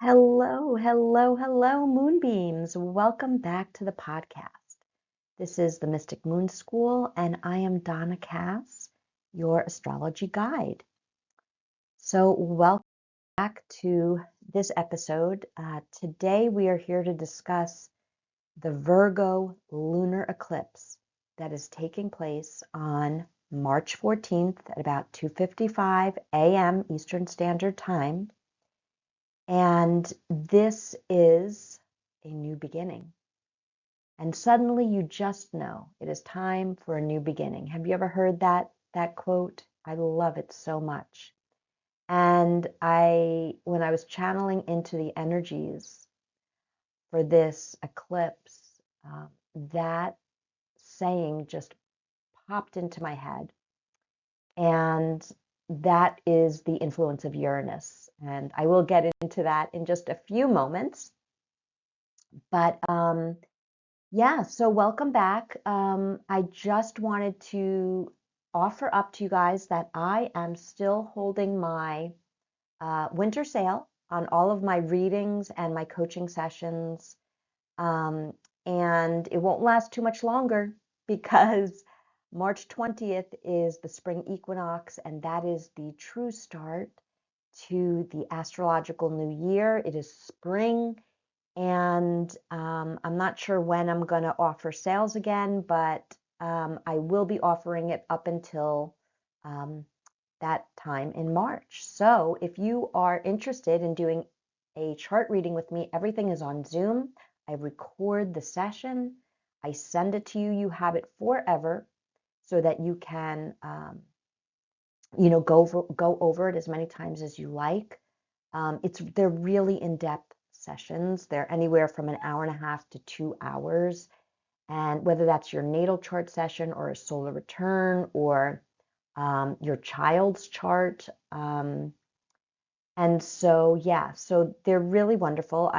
Hello, hello, hello, Moonbeams. Welcome back to the podcast. This is the Mystic Moon School, and I am Donna XO, your astrology guide. So, welcome back to this episode. Today, we are here to discuss the Virgo Lunar Eclipse that is taking place on March 14th at about 2:55 a.m. Eastern Standard Time. And this is a new beginning. And suddenly you just know it is time for a new beginning. Have you ever heard that quote? I love it so much. And when I was channeling into the energies for this eclipse, that saying just popped into my head. And that is the influence of Uranus. And I will get into that in just a few moments. But yeah, so welcome back. I just wanted to offer up to you guys that I am still holding my winter sale on all of my readings and my coaching sessions. And it won't last too much longer because March 20th is the spring equinox, and that is the true start to the astrological new year. It is spring. And I'm not sure when I'm going to offer sales again, but I will be offering it up until that time in March. So if you are interested in doing a chart reading with me, everything is on Zoom. I record the session. I send it to you. You have it forever so that you can, go over it as many times as you like. They're really in-depth sessions. They're anywhere from an hour and a half to 2 hours. And whether that's your natal chart session or a solar return or your child's chart. And so, yeah, so they're really wonderful.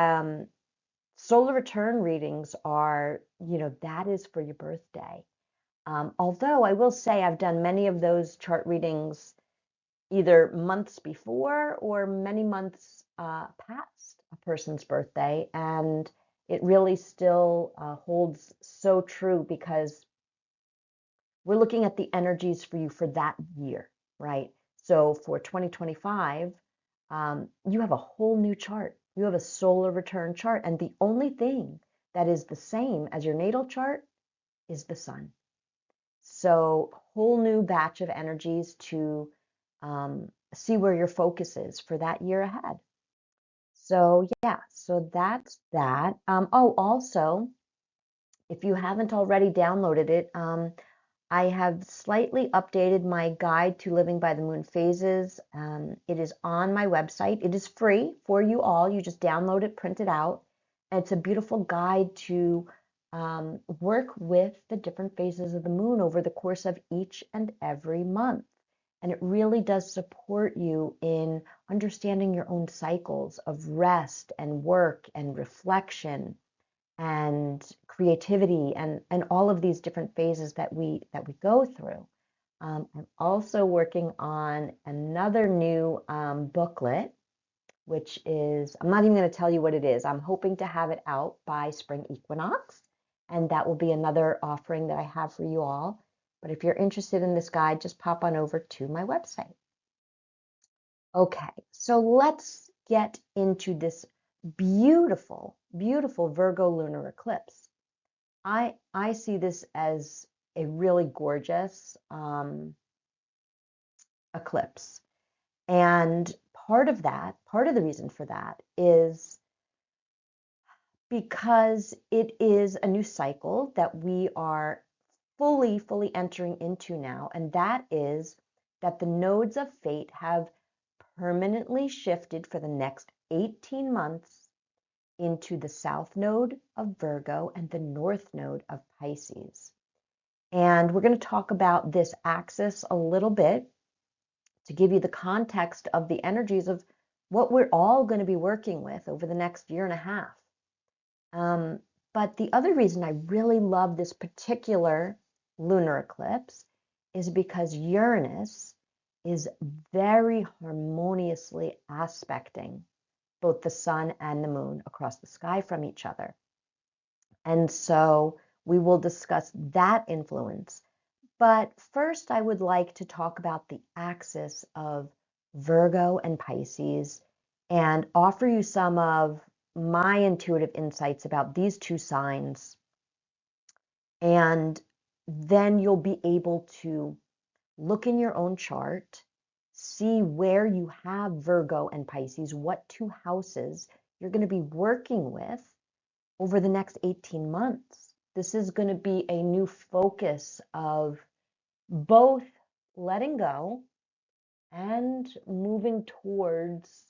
Solar return readings are, that is for your birthday. Although I will say I've done many of those chart readings either months before or many months past a person's birthday. And it really still holds so true because we're looking at the energies for you for that year, right? So for 2025, you have a whole new chart. You have a solar return chart. And the only thing that is the same as your natal chart is the sun. So whole new batch of energies to see where your focus is for that year ahead. So yeah, so that's that. Also, if you haven't already downloaded it, I have slightly updated my guide to living by the moon phases. It is on my website. It is free for you all. You just download it, print it out. And it's a beautiful guide to work with the different phases of the moon over the course of each and every month. And it really does support you in understanding your own cycles of rest and work and reflection and creativity and all of these different phases that we go through. I'm also working on another new booklet, which is, I'm not even going to tell you what it is. I'm hoping to have it out by spring equinox, and that will be another offering that I have for you all. But if you're interested in this guide, just pop on over to my website. Okay, so let's get into this beautiful, beautiful Virgo lunar eclipse. I see this as a really gorgeous eclipse. And part of the reason for that is because it is a new cycle that we are fully entering into now. And that is that the nodes of fate have permanently shifted for the next 18 months into the south node of Virgo and the north node of Pisces. And we're going to talk about this axis a little bit to give you the context of the energies of what we're all going to be working with over the next year and a half. But the other reason I really love this particular lunar eclipse is because Uranus is very harmoniously aspecting both the sun and the moon across the sky from each other. And so we will discuss that influence. But first, I would like to talk about the axis of Virgo and Pisces and offer you some of my intuitive insights about these two signs. And then you'll be able to look in your own chart, see where you have Virgo and Pisces, what two houses you're going to be working with over the next 18 months. This is going to be a new focus of both letting go and moving towards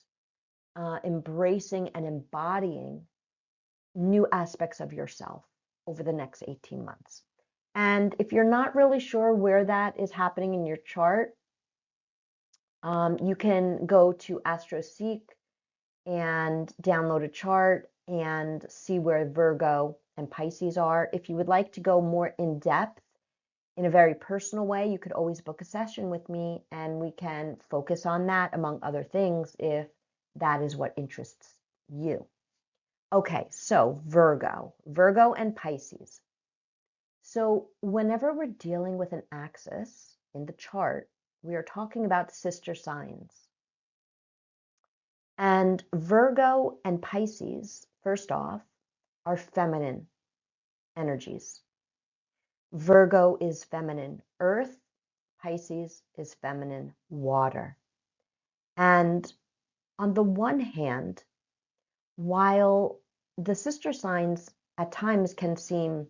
embracing and embodying new aspects of yourself over the next 18 months. And if you're not really sure where that is happening in your chart, you can go to AstroSeek and download a chart and see where Virgo and Pisces are. If you would like to go more in depth in a very personal way, you could always book a session with me and we can focus on that among other things if that is what interests you. Okay, so Virgo and Pisces. So whenever we're dealing with an axis in the chart, we are talking about sister signs. And Virgo and Pisces, first off, are feminine energies. Virgo is feminine earth, Pisces is feminine water. And on the one hand, while the sister signs at times can seem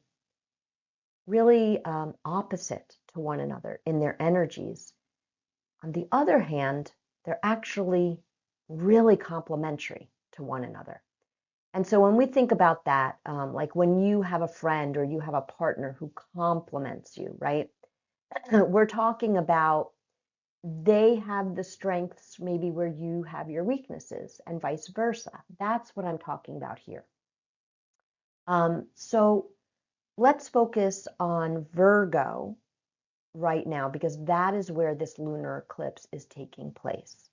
really opposite to one another in their energies, on the other hand, they're actually really complementary to one another. And so when we think about that, like when you have a friend or you have a partner who complements you, right? We're talking about they have the strengths maybe where you have your weaknesses and vice versa. That's what I'm talking about here. So let's focus on Virgo right now because that is where this lunar eclipse is taking place.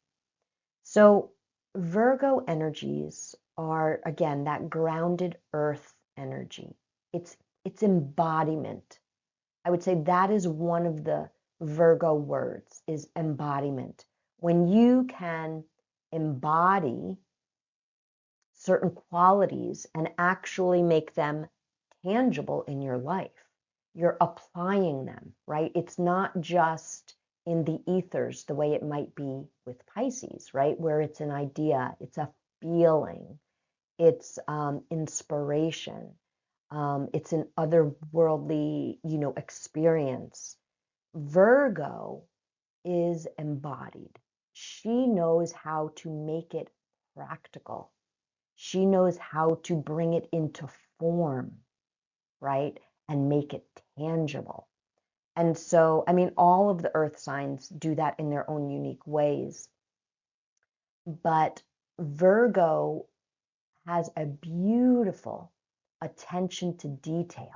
So Virgo energies are, again, that grounded earth energy. It's embodiment. I would say that is one of the Virgo words is embodiment. When you can embody certain qualities and actually make them tangible in your life, you're applying them, right? It's not just in the ethers the way it might be with Pisces, right? Where it's an idea, it's a feeling, it's inspiration, it's an otherworldly, experience. Virgo is embodied. She knows how to make it practical. She knows how to bring it into form, right? And make it tangible. And so, I mean, all of the earth signs do that in their own unique ways. But Virgo has a beautiful attention to detail.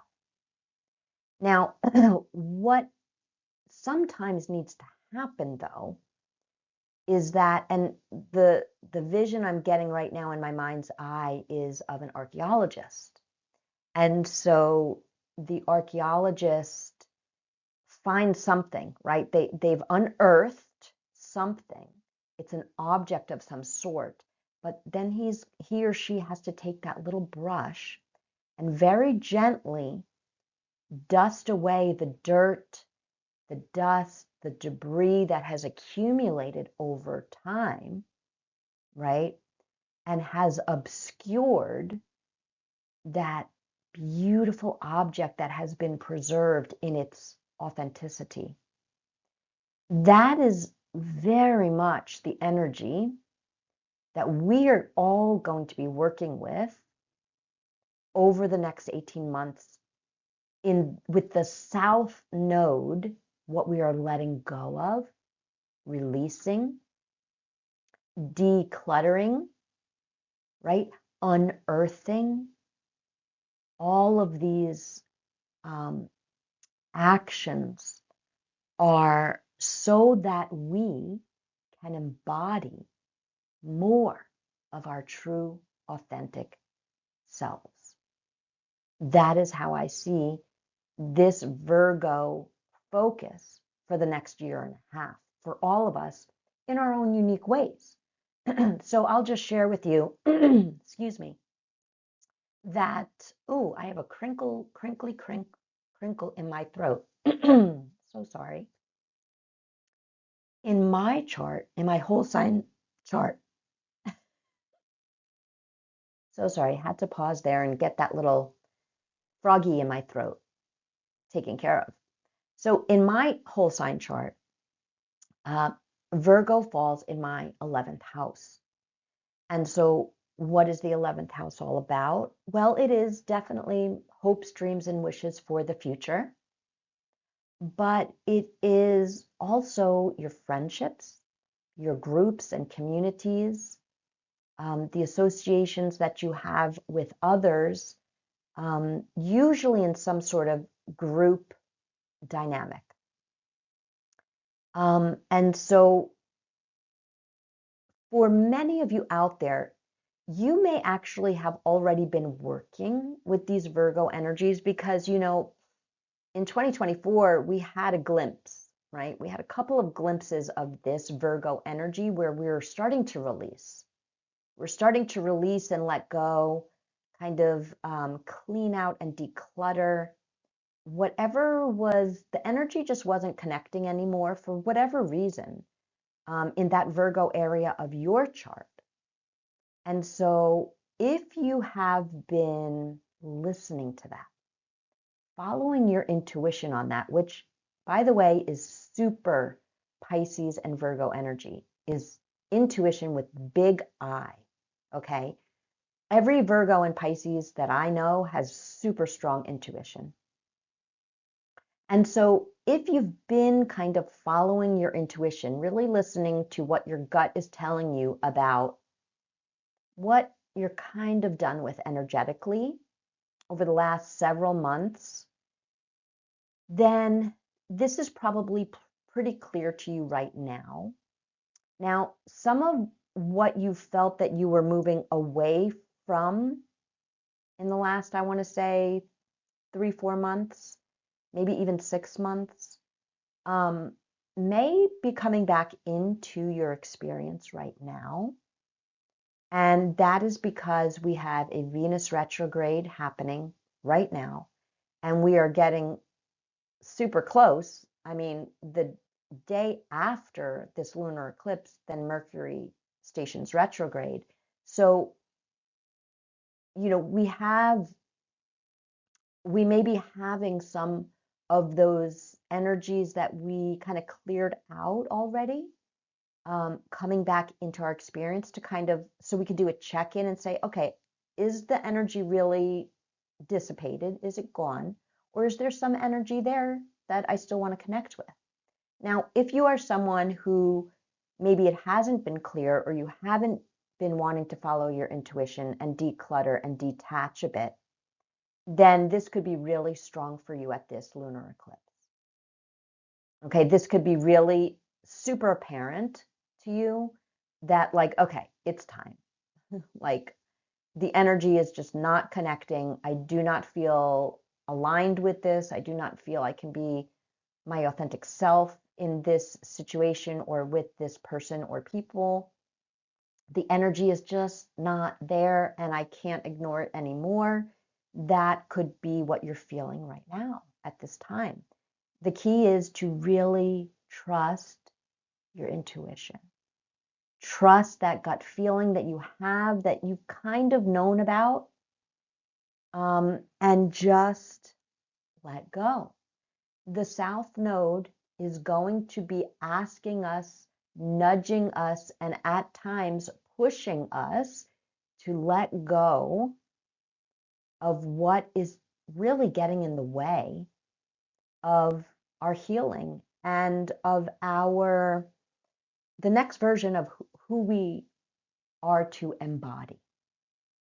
Now, what sometimes needs to happen though is that, and the vision I'm getting right now in my mind's eye is of an archaeologist. And so the archaeologist finds something, right? They've unearthed something. It's an object of some sort, but then he or she has to take that little brush and very gently dust away the dirt, the dust, the debris that has accumulated over time, right? And has obscured that beautiful object that has been preserved in its authenticity. That is very much the energy that we are all going to be working with over the next 18 months with the South Node, what we are letting go of, releasing, decluttering, right? Unearthing. All of these actions are so that we can embody more of our true, authentic selves. That is how I see this Virgo focus for the next year and a half for all of us in our own unique ways. So I'll just share with you, excuse me, that, oh, I have a crinkly crinkle in my throat. So sorry. In my chart, in my whole sign chart, so sorry, had to pause there and get that little froggy in my throat taken care of. So in my whole sign chart, Virgo falls in my 11th house. And so what is the 11th house all about? Well, it is definitely hopes, dreams, and wishes for the future. But it is also your friendships, your groups and communities, the associations that you have with others, usually in some sort of group dynamic. And so for many of you out there, you may actually have already been working with these Virgo energies because, you know, in 2024, we had a glimpse, right? We had a couple of glimpses of this Virgo energy where we were starting to release. We're starting to release and let go, kind of clean out and declutter. Whatever was, the energy just wasn't connecting anymore for whatever reason in that Virgo area of your chart. And so if you have been listening to that, following your intuition on that, which by the way is super Pisces and Virgo energy, is intuition with big I, okay? Every Virgo and Pisces that I know has super strong intuition. And so if you've been kind of following your intuition, really listening to what your gut is telling you about what you're kind of done with energetically over the last several months, then this is probably pretty clear to you right now. Now, some of what you felt that you were moving away from in the last, I want to say 3-4 months, maybe even 6 months, may be coming back into your experience right now. And that is because we have a Venus retrograde happening right now, and we are getting super close. I mean, the day after this lunar eclipse, then Mercury stations retrograde. So, you know, we may be having some of those energies that we kind of cleared out already, coming back into our experience to kind of, so we can do a check-in and say, okay, is the energy really dissipated? Is it gone? Or is there some energy there that I still want to connect with? Now, if you are someone who maybe it hasn't been clear or you haven't been wanting to follow your intuition and declutter and detach a bit, then this could be really strong for you at this lunar eclipse. Okay, this could be really super apparent to you that like, okay, it's time. Like the energy is just not connecting. I do not feel aligned with this. I do not feel I can be my authentic self in this situation or with this person or people. The energy is just not there and I can't ignore it anymore. That could be what you're feeling right now at this time. The key is to really trust your intuition. Trust that gut feeling that you have, that you've kind of known about, and just let go. The South Node is going to be asking us, nudging us, and at times pushing us to let go of what is really getting in the way of our healing and of the next version of who we are to embody.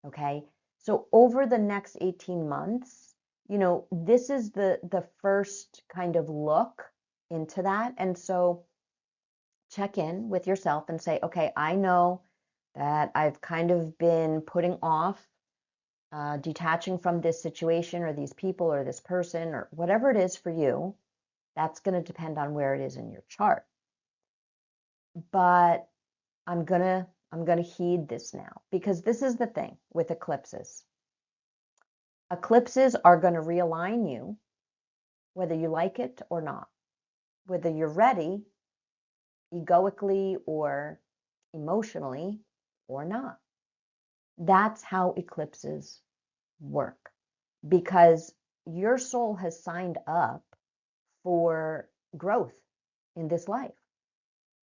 Okay. So over the next 18 months, you know, this is the first kind of look into that. And so check in with yourself and say, okay, I know that I've kind of been putting off, detaching from this situation or these people or this person or whatever it is for you. That's going to depend on where it is in your chart. But I'm going to heed this now, because this is the thing with eclipses. Eclipses are going to realign you whether you like it or not, whether you're ready egoically or emotionally or not. That's how eclipses work, because your soul has signed up for growth in this life.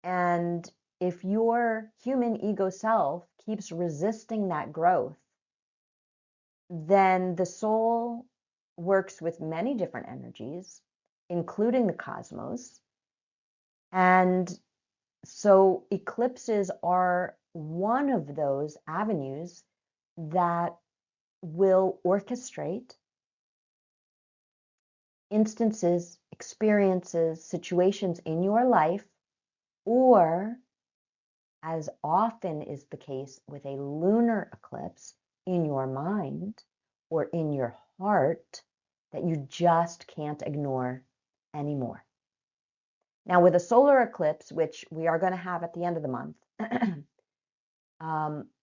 And if your human ego self keeps resisting that growth, then the soul works with many different energies, including the cosmos. And so eclipses are one of those avenues that will orchestrate instances, experiences, situations in your life, or, as often is the case with a lunar eclipse, in your mind or in your heart, that you just can't ignore anymore. Now, with a solar eclipse, which we are going to have at the end of the month,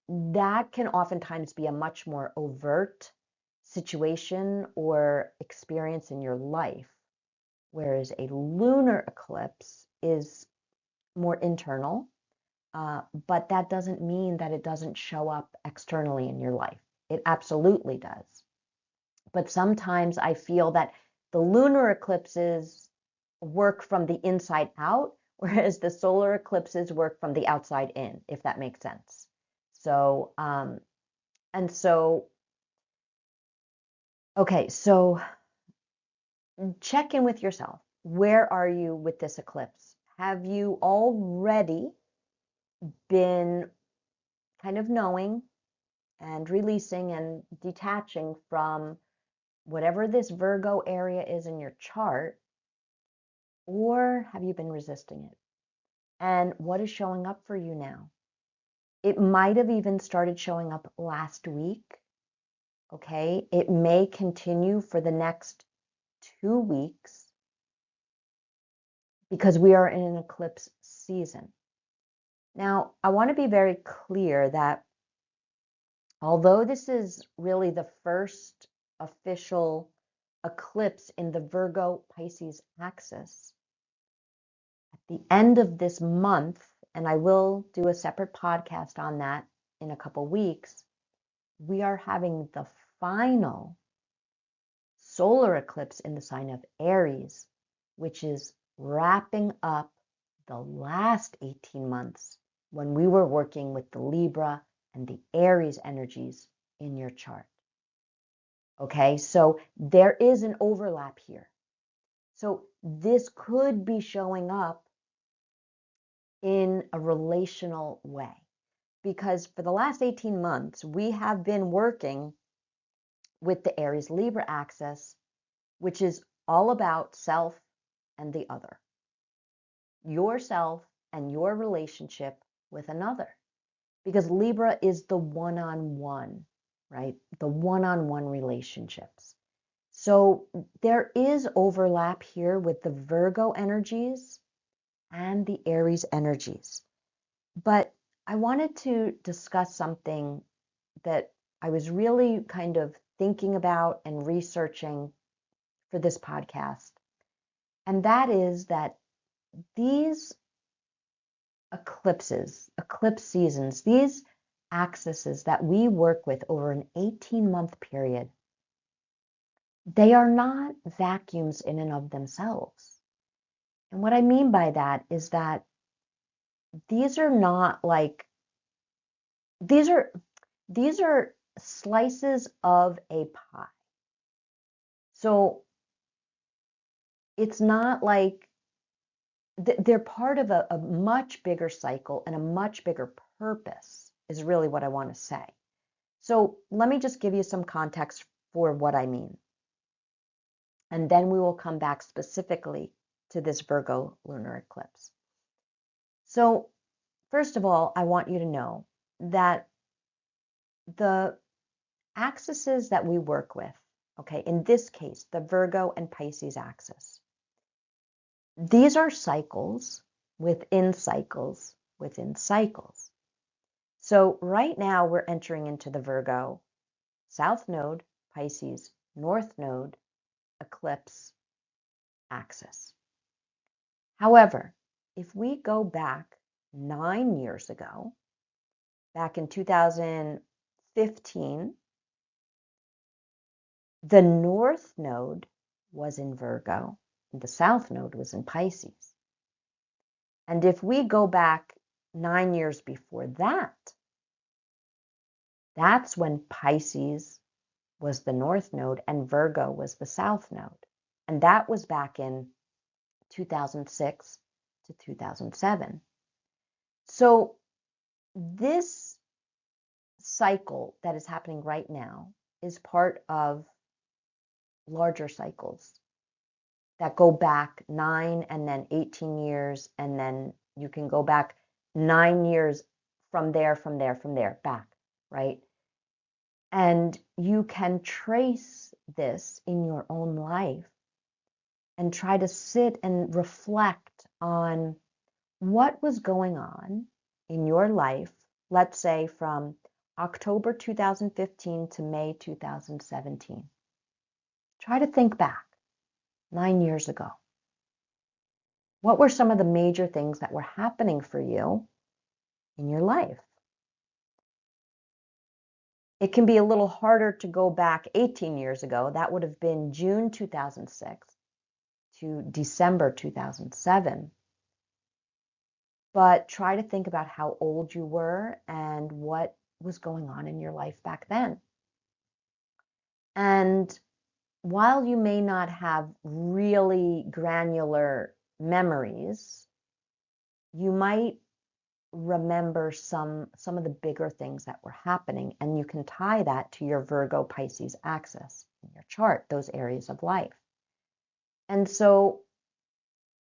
that can oftentimes be a much more overt situation or experience in your life, whereas a lunar eclipse is more internal, but that doesn't mean that it doesn't show up externally in your life. It absolutely does. But sometimes I feel that the lunar eclipses work from the inside out, whereas the solar eclipses work from the outside in, if that makes sense. So, okay, so check in with yourself. Where are you with this eclipse? Have you already been kind of knowing and releasing and detaching from whatever this Virgo area is in your chart, or have you been resisting it? And what is showing up for you now? It might have even started showing up last week. Okay, it may continue for the next 2 weeks, because we are in an eclipse season. Now, I want to be very clear that although this is really the first official eclipse in the Virgo Pisces axis, at the end of this month, and I will do a separate podcast on that in a couple weeks, we are having the final solar eclipse in the sign of Aries, which is wrapping up the last 18 months when we were working with the Libra and the Aries energies in your chart. Okay, so there is an overlap here. So this could be showing up in a relational way, because for the last 18 months, we have been working with the Aries Libra axis, which is all about self and the other, yourself and your relationship with another, because Libra is the one-on-one, right? The one-on-one relationships. So there is overlap here with the Virgo energies and the Aries energies. But I wanted to discuss something that I was really kind of thinking about and researching for this podcast. And that is that these eclipses, eclipse seasons, these axes that we work with over an 18-month period, they are not vacuums in and of themselves. And what I mean by that is that these are not like, these are slices of a pie. So it's not like they're part of a much bigger cycle and a much bigger purpose, is really what I want to say. So let me just give you some context for what I mean. And then we will come back specifically to this Virgo lunar eclipse. So first of all, I want you to know that the axes that we work with, okay, in this case, the Virgo and Pisces axis, these are cycles within cycles within cycles. So right now we're entering into the Virgo South Node, Pisces, North Node, eclipse axis. However, if we go back 9 years ago, back in 2015, the North Node was in Virgo, and the South Node was in Pisces. And if we go back 9 years before that, that's when Pisces was the North Node and Virgo was the South Node. And that was back in 2006 to 2007. So this cycle that is happening right now is part of larger cycles that go back 9 and then 18 years, and then you can go back 9 years from there, back, right? And you can trace this in your own life and try to sit and reflect on what was going on in your life, let's say from October 2015 to May 2017. Try to think back 9 years ago. What were some of the major things that were happening for you in your life? It can be a little harder to go back 18 years ago. That would have been June 2006 to December 2007. But try to think about how old you were and what was going on in your life back then. And while you may not have really granular memories, you might remember some of the bigger things that were happening, and you can tie that to your Virgo Pisces axis in your chart, those areas of life. And so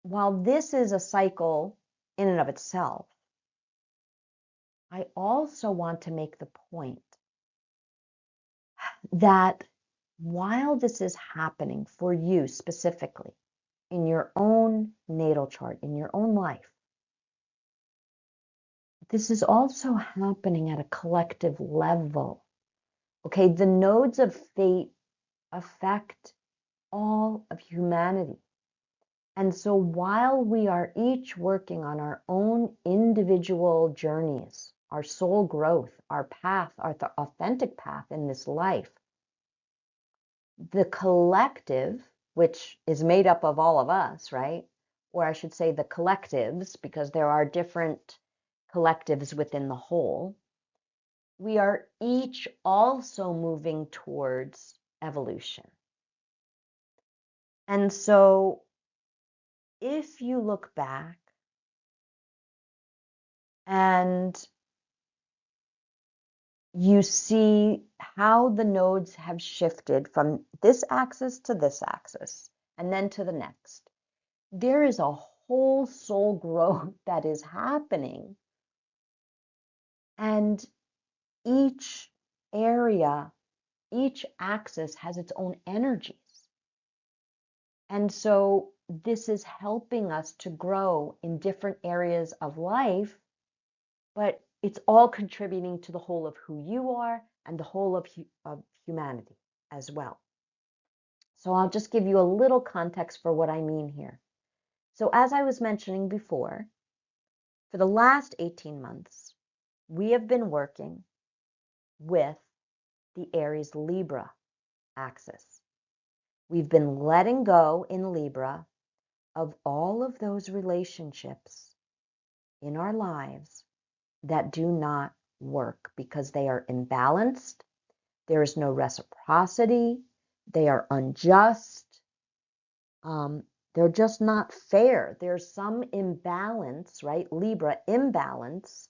while this is a cycle in and of itself, I also want to make the point that while this is happening for you specifically in your own natal chart, in your own life, this is also happening at a collective level. Okay, the nodes of fate affect all of humanity. And so while we are each working on our own individual journeys, our soul growth, our path, our authentic path in this life, the collective, which is made up of all of us, right? Or I should say the collectives, because there are different collectives within the whole, we are each also moving towards evolution. And so if you look back and you see how the nodes have shifted from this axis to this axis and then to the next, there is a whole soul growth that is happening. And each area, each axis has its own energies. And so this is helping us to grow in different areas of life, but it's all contributing to the whole of who you are and the whole of humanity as well. So I'll just give you a little context for what I mean here. So as I was mentioning before, for the last 18 months, we have been working with the Aries Libra axis. We've been letting go in Libra of all of those relationships in our lives that do not work because they are imbalanced, there is no reciprocity, they are unjust, they're just not fair. There's some imbalance, right? Libra imbalance.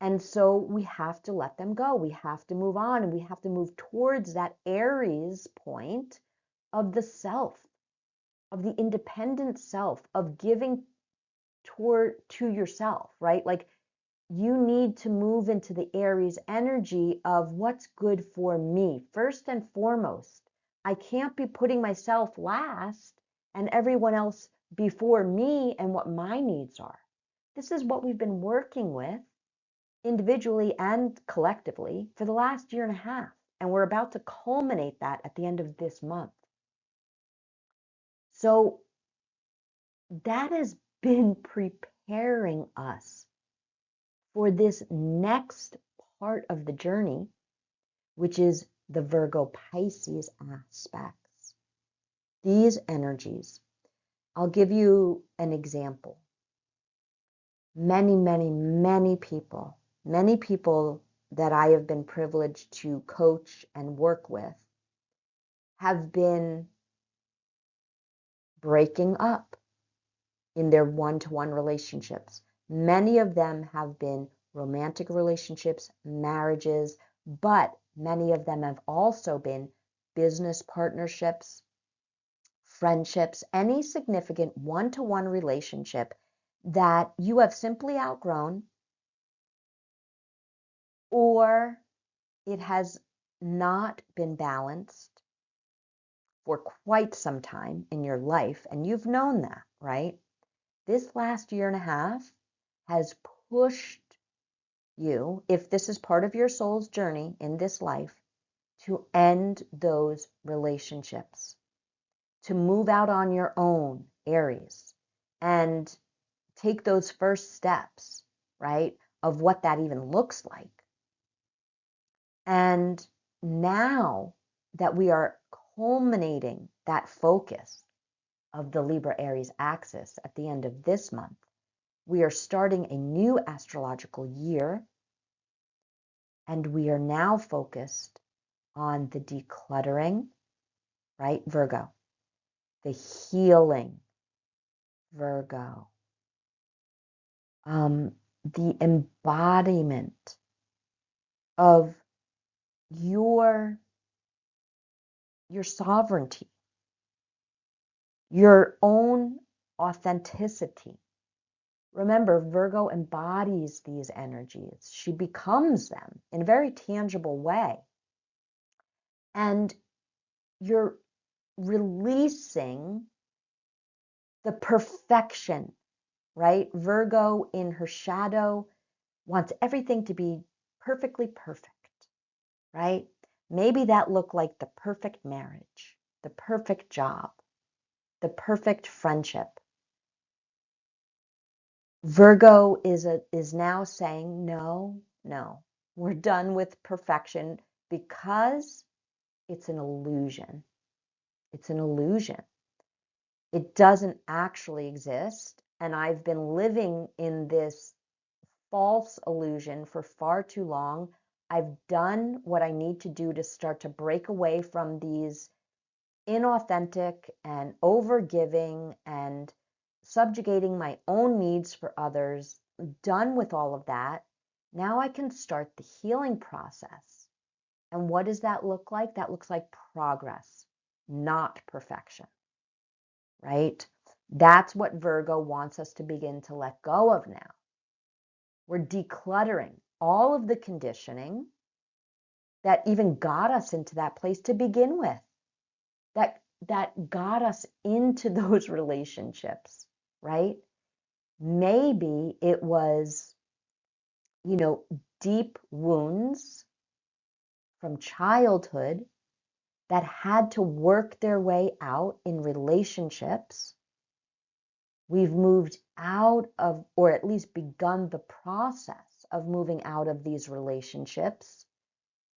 And so we have to let them go. We have to move on, and we have to move towards that Aries point of the self, of the independent self, of giving to yourself, right? Like you need to move into the Aries energy of what's good for me. First and foremost, I can't be putting myself last and everyone else before me and what my needs are. This is what we've been working with individually and collectively for the last year and a half. And we're about to culminate that at the end of this month. So that has been preparing us for this next part of the journey, which is the Virgo Pisces aspects. These energies, I'll give you an example. Many people that I have been privileged to coach and work with have been breaking up in their one-to-one relationships. Many of them have been romantic relationships, marriages, but many of them have also been business partnerships, friendships, any significant one-to-one relationship that you have simply outgrown, or it has not been balanced for quite some time in your life, and you've known that, right? This last year and a half has pushed you, if this is part of your soul's journey in this life, to end those relationships, to move out on your own, Aries, and take those first steps, right, of what that even looks like. And now that we are culminating that focus of the Libra Aries axis at the end of this month, we are starting a new astrological year, and we are now focused on the decluttering, right, Virgo, the healing, Virgo, the embodiment of your sovereignty, your own authenticity. Remember, Virgo embodies these energies. She becomes them in a very tangible way. And you're releasing the perfection, right? Virgo in her shadow wants everything to be perfectly perfect, right? Maybe that looked like the perfect marriage, the perfect job, the perfect friendship. Virgo is now saying, no, we're done with perfection because it's an illusion. It's an illusion. It doesn't actually exist. And I've been living in this false illusion for far too long. I've done what I need to do to start to break away from these inauthentic and overgiving and subjugating my own needs for others. Done with all of that. Now I can start the healing process. And what does that look like? That looks like progress, not perfection, right? That's what Virgo wants us to begin to let go of now. We're decluttering all of the conditioning that even got us into that place to begin with, that got us into those relationships, right? Maybe it was, deep wounds from childhood that had to work their way out in relationships. We've moved out of, or at least begun the process of moving out of these relationships.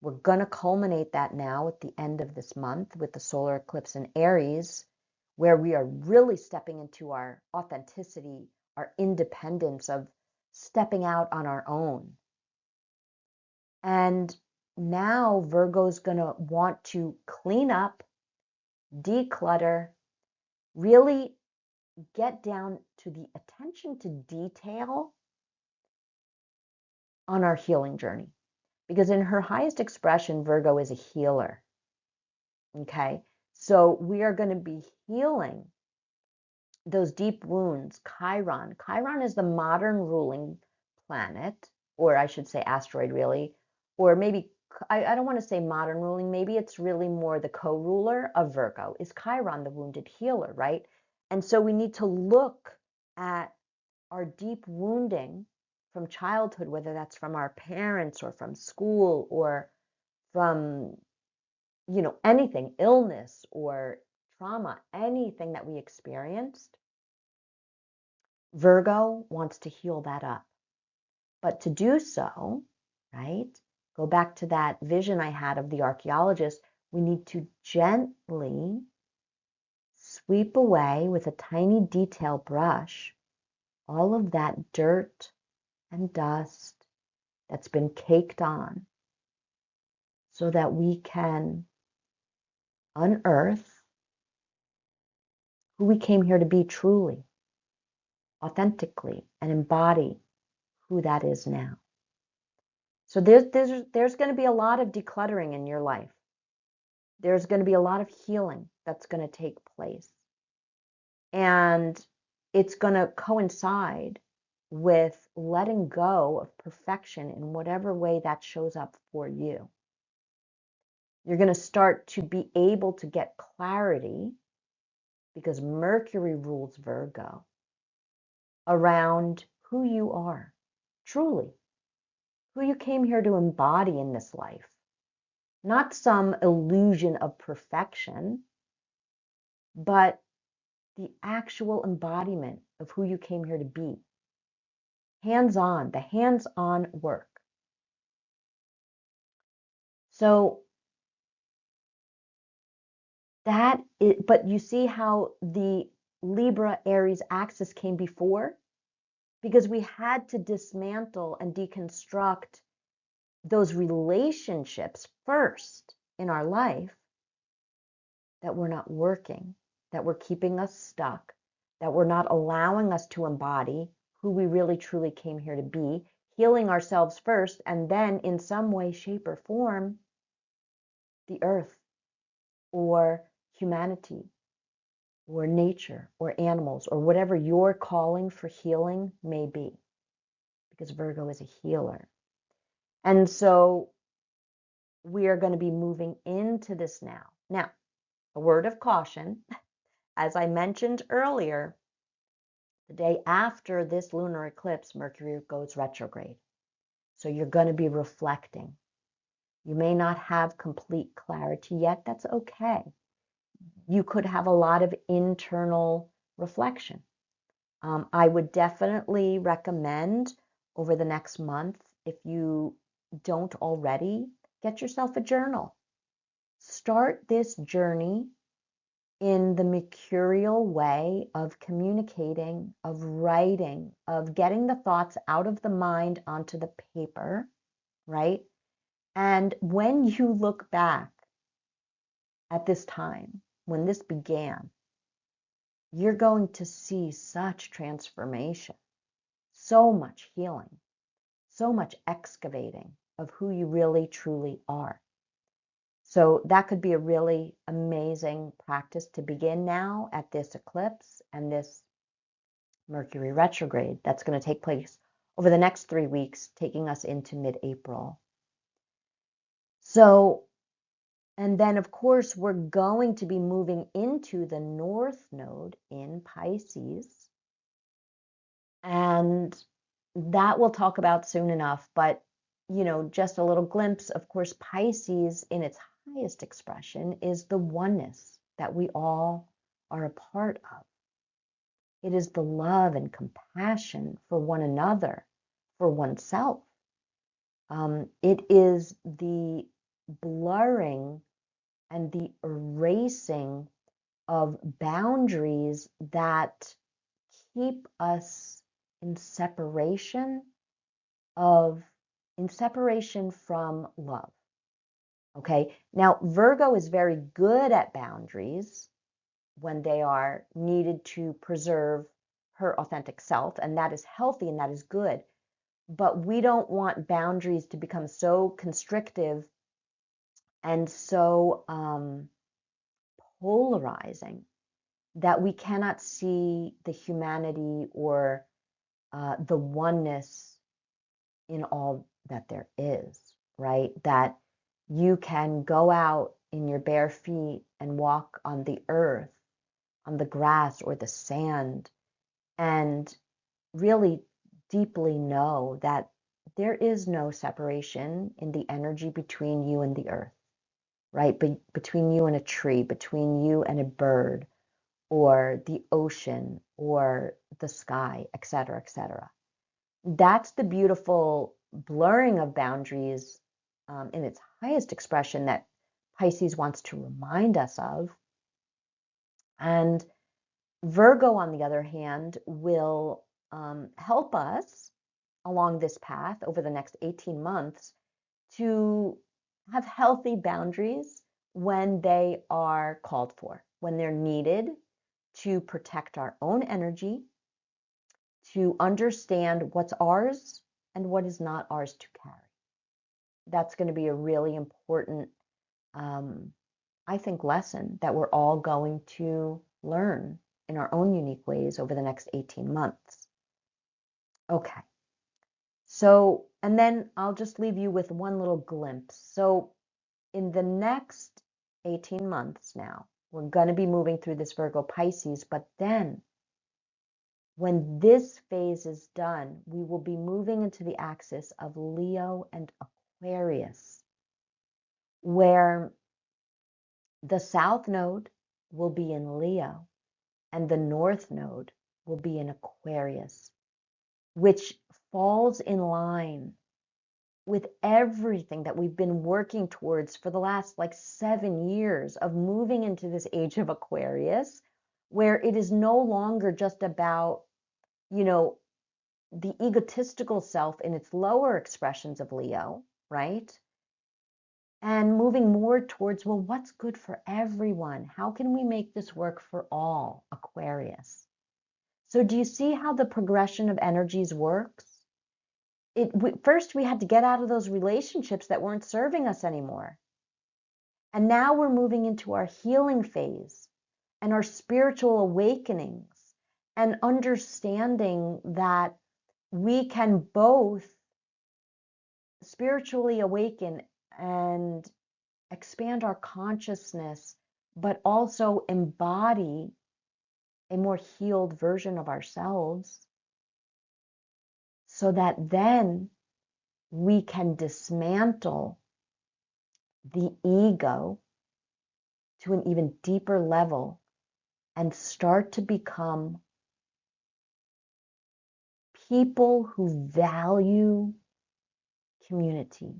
We're going to culminate that now at the end of this month with the solar eclipse in Aries, where we are really stepping into our authenticity, our independence of stepping out on our own. And now Virgo's going to want to clean up, declutter, really get down to the attention to detail on our healing journey. Because in her highest expression, Virgo is a healer. Okay, so we are going to be healing those deep wounds. Chiron is the modern ruling planet or I should say asteroid really, or maybe, I don't want to say modern ruling, maybe it's really more the co-ruler of Virgo is Chiron, the wounded healer, right? And so we need to look at our deep wounding from childhood, whether that's from our parents or from school or from, anything, illness or trauma, anything that we experienced. Virgo wants to heal that up. But to do so, right, go back to that vision I had of the archaeologist, we need to gently sweep away with a tiny detail brush all of that dirt and dust that's been caked on so that we can unearth who we came here to be truly, authentically, and embody who that is now. So there's going to be a lot of decluttering in your life. There's going to be a lot of healing that's going to take place. And it's going to coincide with letting go of perfection in whatever way that shows up for you. You're going to start to be able to get clarity because Mercury rules Virgo around who you are, truly, who you came here to embody in this life. Not some illusion of perfection, but the actual embodiment of who you came here to be. Hands-on, the hands-on work. So that is, but you see how the Libra Aries axis came before? Because we had to dismantle and deconstruct those relationships first in our life that were not working, that were keeping us stuck, that were not allowing us to embody who we really truly came here to be, healing ourselves first, and then in some way, shape, or form, the earth or humanity or nature or animals or whatever your calling for healing may be, because Virgo is a healer. And so we are going to be moving into this now. Now, a word of caution, as I mentioned earlier, the day after this lunar eclipse, Mercury goes retrograde. So you're going to be reflecting. You may not have complete clarity yet. That's okay. You could have a lot of internal reflection. I would definitely recommend over the next month, if you don't already, get yourself a journal. Start this journey in the mercurial way of communicating, of writing, of getting the thoughts out of the mind onto the paper, right? And when you look back at this time, when this began, you're going to see such transformation, so much healing, so much excavating of who you really truly are. So that could be a really amazing practice to begin now at this eclipse and this Mercury retrograde that's going to take place over the next 3 weeks, taking us into mid-April. So, and then of course, we're going to be moving into the North Node in Pisces. And that we'll talk about soon enough, but just a little glimpse. Of course, Pisces in its highest expression is the oneness that we all are a part of. It is the love and compassion for one another, for oneself. It is the blurring and the erasing of boundaries that keep us in separation from love. Okay, now Virgo is very good at boundaries when they are needed to preserve her authentic self, and that is healthy and that is good. But we don't want boundaries to become so constrictive and so polarizing that we cannot see the humanity or the oneness in all that there is, right? That you can go out in your bare feet and walk on the earth, on the grass or the sand, and really deeply know that there is no separation in the energy between you and the earth, right? Between you and a tree, between you and a bird, or the ocean, or the sky, et cetera, et cetera. That's the beautiful blurring of boundaries in its highest expression that Pisces wants to remind us of. And Virgo, on the other hand, will help us along this path over the next 18 months to have healthy boundaries when they are called for, when they're needed to protect our own energy, to understand what's ours and what is not ours to carry. That's going to be a really important, I think, lesson that we're all going to learn in our own unique ways over the next 18 months. Okay. So, and then I'll just leave you with one little glimpse. So in the next 18 months now, we're going to be moving through this Virgo Pisces, but then when this phase is done, we will be moving into the axis of Leo and Aquarius, where the South Node will be in Leo and the North Node will be in Aquarius, which falls in line with everything that we've been working towards for the last 7 years of moving into this age of Aquarius, where it is no longer just about, the egotistical self in its lower expressions of Leo, right? And moving more towards, well, what's good for everyone? How can we make this work for all, Aquarius? So do you see how the progression of energies works? First, we had to get out of those relationships that weren't serving us anymore. And now we're moving into our healing phase and our spiritual awakenings and understanding that we can both spiritually awaken and expand our consciousness, but also embody a more healed version of ourselves so that then we can dismantle the ego to an even deeper level and start to become people who value community,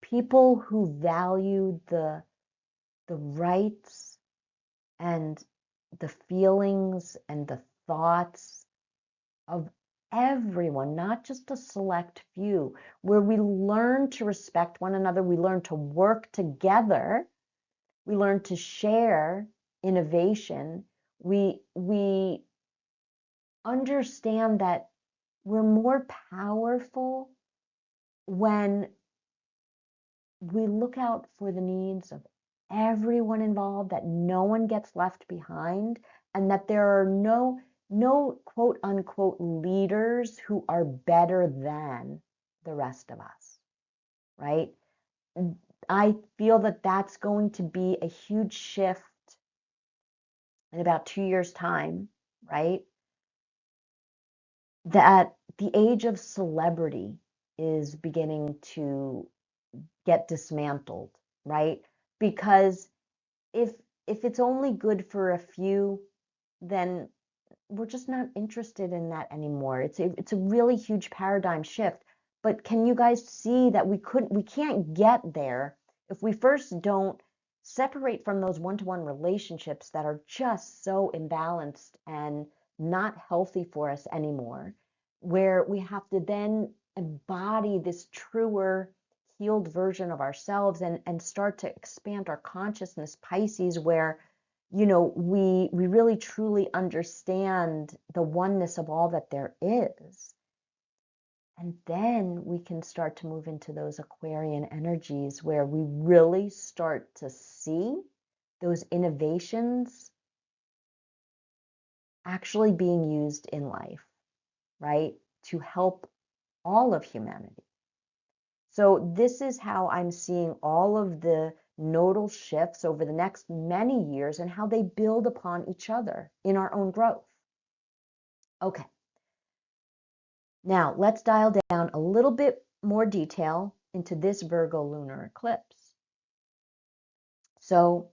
people who value the rights and the feelings and the thoughts of everyone, not just a select few, where we learn to respect one another, we learn to work together, we learn to share innovation, we understand that we're more powerful when we look out for the needs of everyone involved, that no one gets left behind, and that there are no quote unquote leaders who are better than the rest of us, right? I feel that that's going to be a huge shift in about 2 years' time, right? That the age of celebrity is beginning to get dismantled, right? Because if it's only good for a few, then we're just not interested in that anymore. It's a really huge paradigm shift. But can you guys see that we can't get there if we first don't separate from those one-to-one relationships that are just so imbalanced and not healthy for us anymore, where we have to then embody this truer healed version of ourselves and start to expand our consciousness, Pisces, where we really truly understand the oneness of all that there is. And then we can start to move into those Aquarian energies where we really start to see those innovations actually being used in life, right? To help all of humanity, So this is how I'm seeing all of the nodal shifts over the next many years and how they build upon each other in our own growth. Okay, now let's dial down a little bit more detail into this Virgo lunar eclipse. So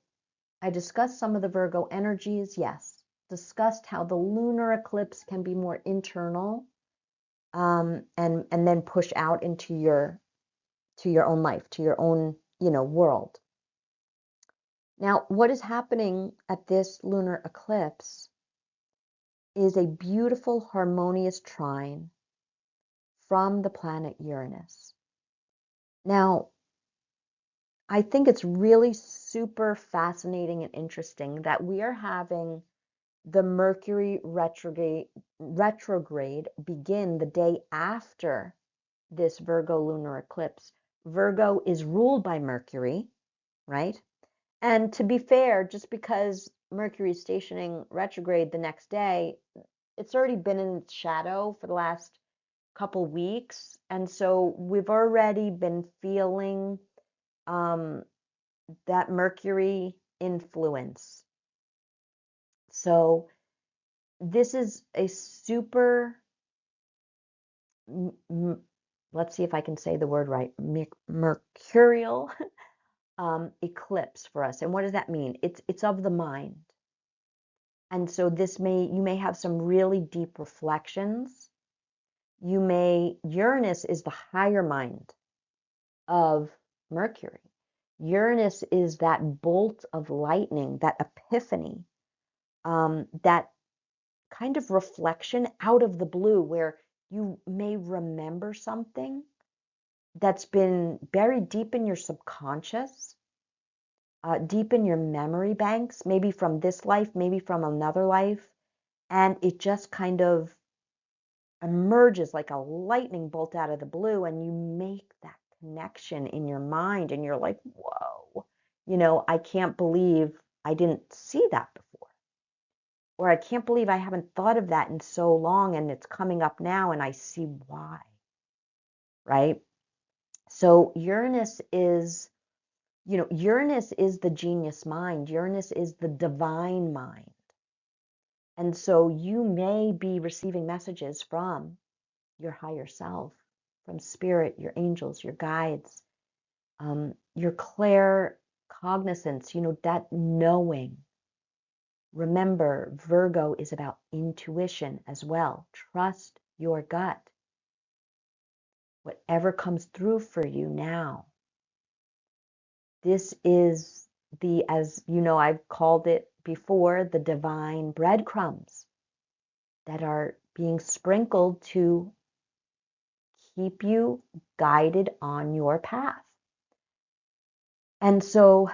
I discussed some of the Virgo energies, yes. Discussed how the lunar eclipse can be more internal, and then push out into your own life, to your own, world. Now, what is happening at this lunar eclipse is a beautiful harmonious trine from the planet Uranus. Now, I think it's really super fascinating and interesting that we are having the Mercury retrograde begin the day after this Virgo lunar eclipse. Virgo is ruled by Mercury, right? And to be fair, just because Mercury is stationing retrograde the next day, it's already been in its shadow for the last couple weeks. And so we've already been feeling that Mercury influence. So this is a super, let's see if I can say the word right, mercurial eclipse for us. And what does that mean? It's of the mind. And so you may have some really deep reflections. Uranus is the higher mind of Mercury. Uranus is that bolt of lightning, that epiphany, that kind of reflection out of the blue where you may remember something that's been buried deep in your subconscious, deep in your memory banks, maybe from this life, maybe from another life, and it just kind of emerges like a lightning bolt out of the blue, and you make that connection in your mind, and you're like, whoa, I can't believe I didn't see that before. Or I can't believe I haven't thought of that in so long, and it's coming up now, and I see why, right? So Uranus is the genius mind. Uranus is the divine mind. And so you may be receiving messages from your higher self, from spirit, your angels, your guides, your claircognizance, that knowing. Remember, Virgo is about intuition as well. Trust your gut. Whatever comes through for you now. This is as you know, I've called it before, the divine breadcrumbs that are being sprinkled to keep you guided on your path. And so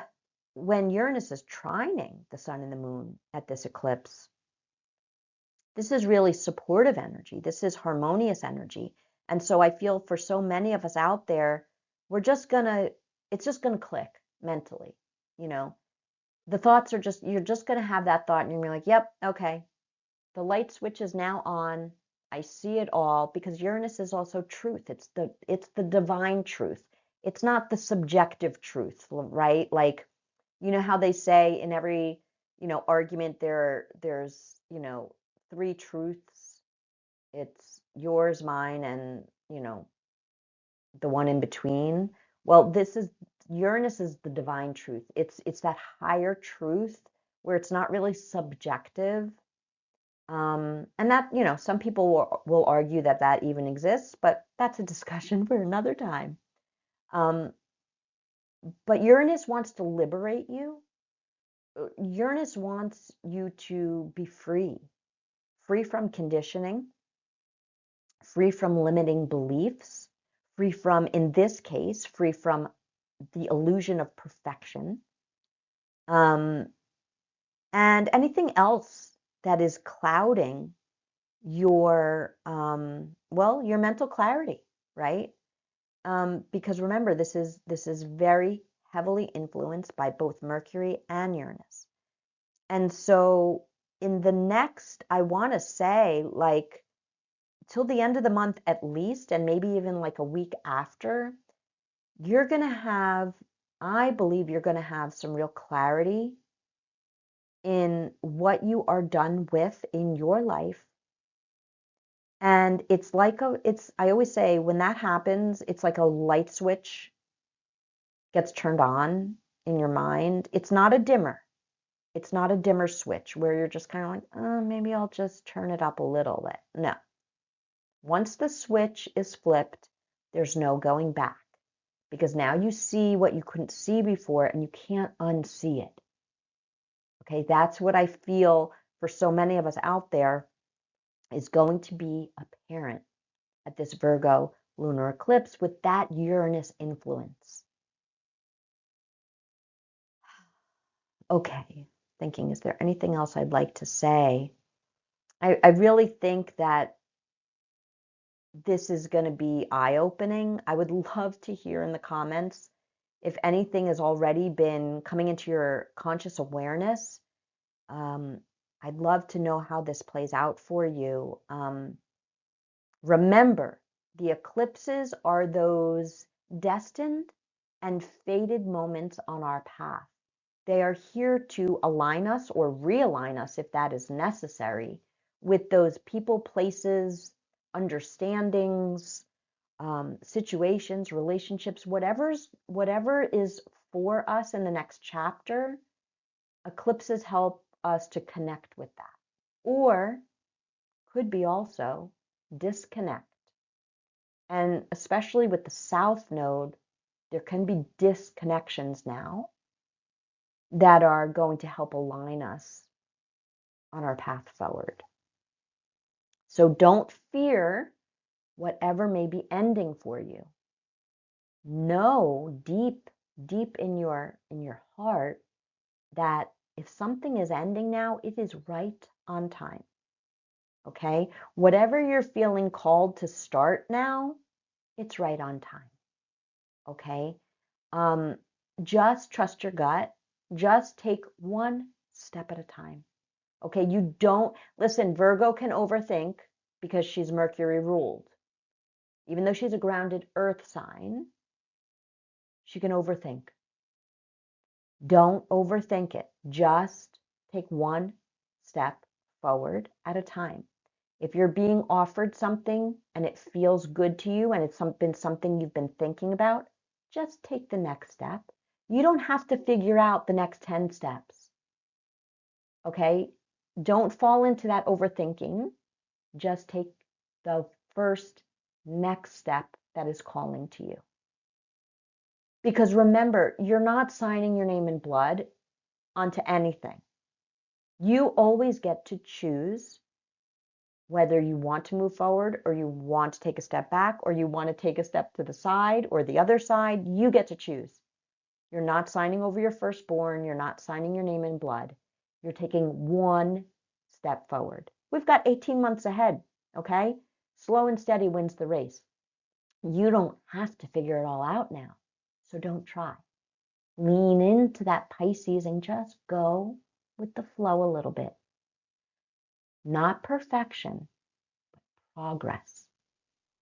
when Uranus is trining the sun and the moon at this eclipse, this is really supportive energy. This is harmonious energy. And so I feel for so many of us out there, it's just gonna click mentally, The thoughts you're just gonna have that thought and you're gonna be like, yep, okay, the light switch is now on. I see it all, because Uranus is also truth. It's the divine truth. It's not the subjective truth, right? Like, how they say in every, argument there's, three truths. It's yours, mine, and, the one in between. Well, Uranus is the divine truth. It's that higher truth where it's not really subjective. And that, some people will argue that even exists, but that's a discussion for another time. But Uranus wants to liberate you. Uranus wants you to be free from conditioning, free from limiting beliefs, free from, in this case, free from the illusion of perfection, and anything else that is clouding your your mental clarity, right? Because remember, this is very heavily influenced by both Mercury and Uranus. And so in the next, I want to say, like, till the end of the month at least, and maybe even like a week after, you're going to have, I believe you're going to have some real clarity in what you are done with in your life. And it's like I always say when that happens, it's like a light switch gets turned on in your mind. It's not a dimmer. It's not a dimmer switch where you're just kind of like, oh, maybe I'll just turn it up a little bit. No. Once the switch is flipped, there's no going back because now you see what you couldn't see before and you can't unsee it. Okay, that's what I feel for so many of us out there is going to be apparent at this Virgo lunar eclipse with that Uranus influence. Okay, thinking, is there anything else I'd like to say? I really think that this is going to be eye-opening. I would love to hear in the comments if anything has already been coming into your conscious awareness. I'd love to know how this plays out for you. Remember, the eclipses are those destined and fated moments on our path. They are here to align us or realign us, if that is necessary, with those people, places, understandings, situations, relationships, whatever is for us in the next chapter. Eclipses help us to connect with that, or could be also disconnect. And especially with the South Node, there can be disconnections now that are going to help align us on our path forward. So don't fear whatever may be ending for you. Know deep, deep in your heart that if something is ending now, it is right on time. Okay? Whatever you're feeling called to start now, it's right on time. Okay? Just trust your gut. Just take one step at a time. Okay? You don't, listen, Virgo can overthink because she's Mercury ruled. Even though she's a grounded earth sign, she can overthink. Don't overthink it. Just take one step forward at a time. If you're being offered something and it feels good to you and it's been something you've been thinking about, just take the next step. You don't have to figure out the next 10 steps. Okay? Don't fall into that overthinking. Just take the first next step that is calling to you. Because remember, you're not signing your name in blood onto anything. You always get to choose whether you want to move forward or you want to take a step back or you want to take a step to the side or the other side. You get to choose. You're not signing over your firstborn. You're not signing your name in blood. You're taking one step forward. We've got 18 months ahead, okay? Slow and steady wins the race. You don't have to figure it all out now, so don't try. Lean into that Pisces and just go with the flow a little bit. Not perfection, but progress.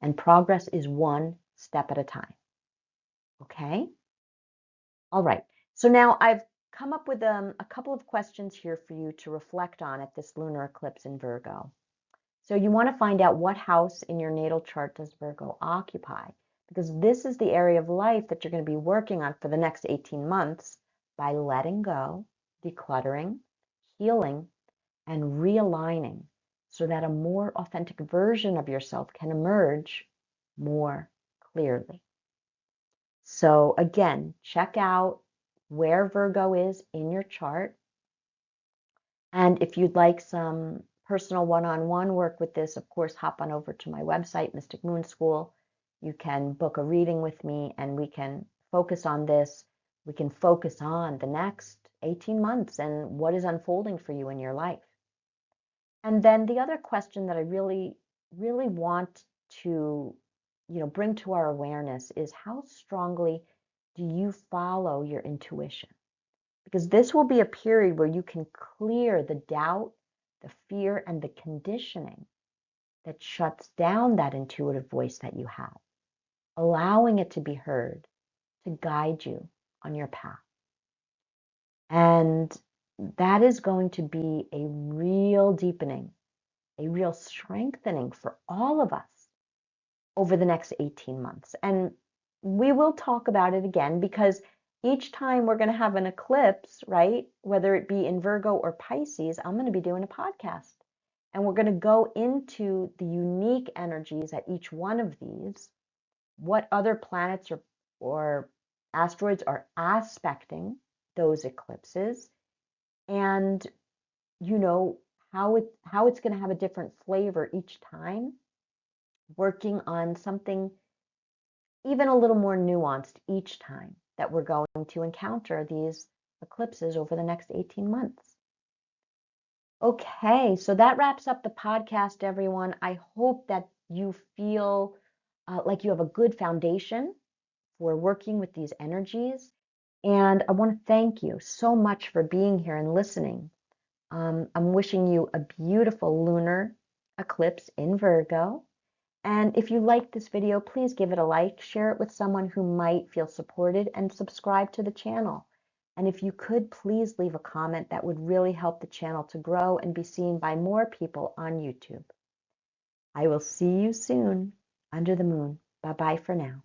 And progress is one step at a time. Okay? All right. So now I've come up with a couple of questions here for you to reflect on at this lunar eclipse in Virgo. So you want to find out what house in your natal chart does Virgo occupy, because this is the area of life that you're going to be working on for the next 18 months by letting go, decluttering, healing, and realigning so that a more authentic version of yourself can emerge more clearly. So again, check out where Virgo is in your chart. And if you'd like some personal one-on-one work with this, of course, hop on over to my website, Mystic Moon School. You can book a reading with me and we can focus on this. We can focus on the next 18 months and what is unfolding for you in your life. And then the other question that I really, really want to, bring to our awareness is how strongly do you follow your intuition? Because this will be a period where you can clear the doubt, the fear, and the conditioning that shuts down that intuitive voice that you have, allowing it to be heard to guide you on your path. And that is going to be a real deepening, a real strengthening for all of us over the next 18 months. And we will talk about it again because each time we're going to have an eclipse, right? Whether it be in Virgo or Pisces, I'm going to be doing a podcast. And we're going to go into the unique energies at each one of these, what other planets or asteroids are aspecting those eclipses, and how it's going to have a different flavor each time, working on something even a little more nuanced each time that we're going to encounter these eclipses over the next 18 months. Okay, so that wraps up the podcast, everyone. I hope that you feel like you have a good foundation for working with these energies. And I want to thank you so much for being here and listening. I'm wishing you a beautiful lunar eclipse in Virgo. And if you like this video, please give it a like, share it with someone who might feel supported, and subscribe to the channel. And if you could, please leave a comment. That would really help the channel to grow and be seen by more people on YouTube. I will see you soon under the moon. Bye-bye for now.